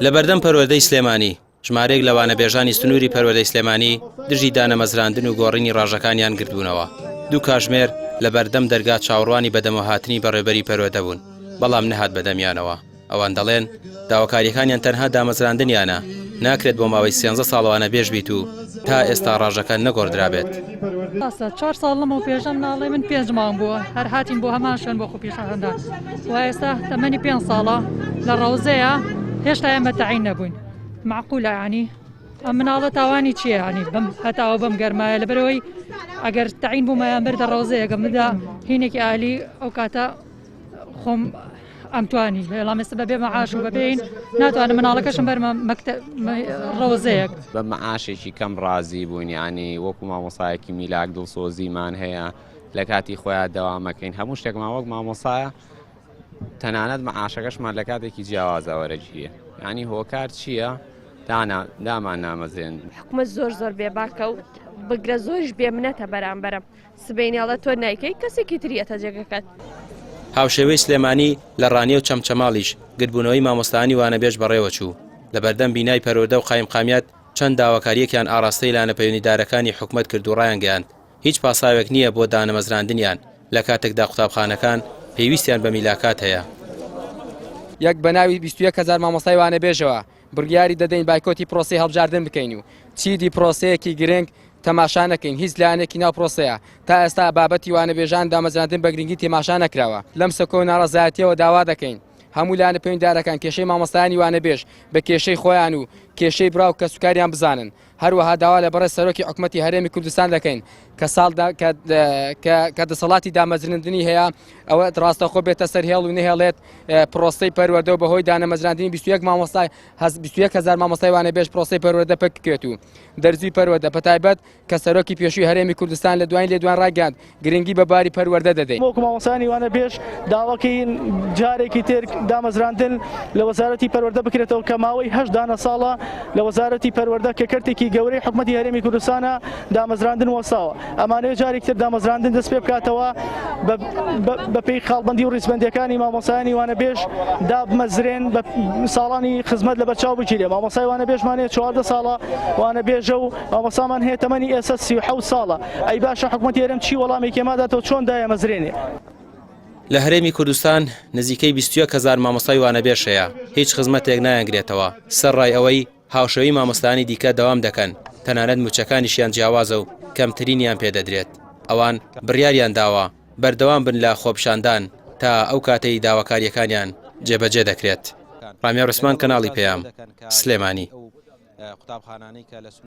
لە بەردەم پەروەردەی سلێمانی ژمارەیەک لەوانە بێژانی سنووری پەروەردەی سلێمانی دژی دانەمەزراندن و گۆڕینی ڕاژەکانیان گردبوونەوە. دوو کاتژمێر لە بەردەم دەرگا چاوەڕوانی بەدەمەوە هاتنی بەڕێبەری پەروەردە بوون، بەڵام نەهات بەدەمیانەوە. ئەوان دەڵێن داواکاریەکانیان تەنها دامەزراندنیانە، ناکرێت بۆ ماوەی 13 ساڵەوانە بێژ بیت و تا ئێستا ڕاژەکە نەگۆڕدرابێت. 4 ساڵ لەمەوە پێشەم ناڵێ من 5 مانگ بووە، هەر هاتین بۆ هەمان شوێن بۆ خۆپیشاندان، و ئێستا تەمەنی 5 ساڵە لە ڕەوزەیە هێشتا ئێمە تەعین نەبووین. معقولە ینی ئەم مناڵە تاوانی چییە ینی هەتاوە بەم گەرمایە لەبەرەوەی ئەگەر تەعین بوومەیان بەردە ڕەوزەیەگەم ندا هینێکی عالی ئەو کاتە خۆم ئەمتوانی لەڵام ئێستا بەبێ مەعاش و بەبێین ناتوانم مناڵەکەشم بەرمە ڕەوزەیەک بە مەعاشێکی کەم ڕازی بوون، ینی وەکو مامۆسایەکی میلاک دڵسۆزیمان هەیە لە کاتی خۆیان دەوامەکەین هەموو شتێکمان وەک مامۆسایە، تەنانەت مەعاشەکەشمان لە کاتێکی جیاوازەوەرەگیریە، ینی هۆکار چییە؟ دامان نامەزێن. حکومەت زۆر بێ باکە و بگرە زۆریش بێمنەتە بەرامبەرم سبەیناڵە تۆ نایکەی کەسێکی تریەتە جێگەکەت. هاوشێوەی سلێمانی لە ڕانیە و چەمچەماڵیش گرتبوونەوەی مامۆستانی وانەبێژ بەڕێوە چوو. لە بەردەم بینای پەروەردە و قایمقامیات چەند داواکاریەکیان ئاڕاستەی لانەپەیوەندیدارەکانی حکومەت کرد و ڕایان گەیاند. هیچ پاساوێک نییە بۆ دانەمەزراندنیان لە کاتێکدا قوتابخانەکان پێویستیان بە میلاکات هەیە. یەک بە ناوی 21,000 مامۆستای وانەبێژەوە بڕیاری دەدەین بایکۆتی پرۆسی هەڵبژاردن بکەین و چیدی پرۆسەیەکی گرنگ تەماشا نەکەین، هیچ لایەنێکی ناو پرۆسەیە تا ئێستا بابەتی وانەبێژان دامەزراندن بە گرنگی تێماشا نەکراوە. لەم سەکۆ و ناڕەزایەتیەوە داوا دەکەین هەموو لایەنە پەیوەندیدارەکان کێشەی مامۆستایانی وانەبێژ بە کێشەی خۆیان و کێشەی براو کە سوکاریان بزانن. هەروەها داوا لە بەڕێ سەرۆکی حکومەتی هەرێمی کوردستان دەکەین کە دەسەڵاتی دامەزراندنی هەیە ئەوە ڕاستەخۆ بێتە سەرهێڵ و نەهێڵێت پرۆسەی پەروەردە و بەهۆی دانەمەزراندنی 21,000 مامۆستای وانەبێژ پرۆسەی پەروەردە پەککێت و دەرزی پەروەردە بەتایبەت کە سەرۆکی پێشووی هەرێمی کوردستان لە دوایین لێدوان ڕاگەاند گرنگی بە باری پەروەردە دەدەین. وەکو مامۆستایانی وانەبێژ داواکەین جارێکی تر دامەزراندن لە وەزارەتی پەروەردە بکرێتەوە کە ماوەی 8 ساڵە لە وەزارەتی پەروەردە کە کەرتێکی گەورەی حکومەتی هەرێمی کوردستانە دامەزراندن وەساوە. ئەمانەیە جارێکتر دامەزراندن دەست پێ بکاتەوە بە پێی خاڵبەندی و ڕیزبەندیەکانی مامۆستایانی وانەبێژ دابمەزرێن بە ساڵانی خزمەت لە بەرچاو بگیرێ. مامۆستای وانەبێژمانەیە 14 ساڵە وانەبێژە و مامۆستامان هەیە تەمەنی ئێستا 37 ساڵە. ئەی باشە حکومەتی هەرێم چی وەڵامێکی ماداتەوە چۆن دایەمەزرێنێ؟ لە هەرێمی کوردستان نزیکەی 21,000 مامۆستای وانەبێژ هەیە، هیچ خزمەتێک نایەنگرێتەوە. سەرڕای ئەوەی هاوشێوەی مامۆستایانی دیکە دەوام دەکەن، تەنانەت موچەکانیشیان جیاوازە و کەمترینیان پێدەدرێت. ئەوان بڕیاریان داوە بەردەوام بن لە خۆپیشاندان تا ئەو کاتەی داواکاریەکانیان جێبەجێ دەکرێت. ڕامیا ڕوسمان، کەناڵی پێیام، سلێمانی.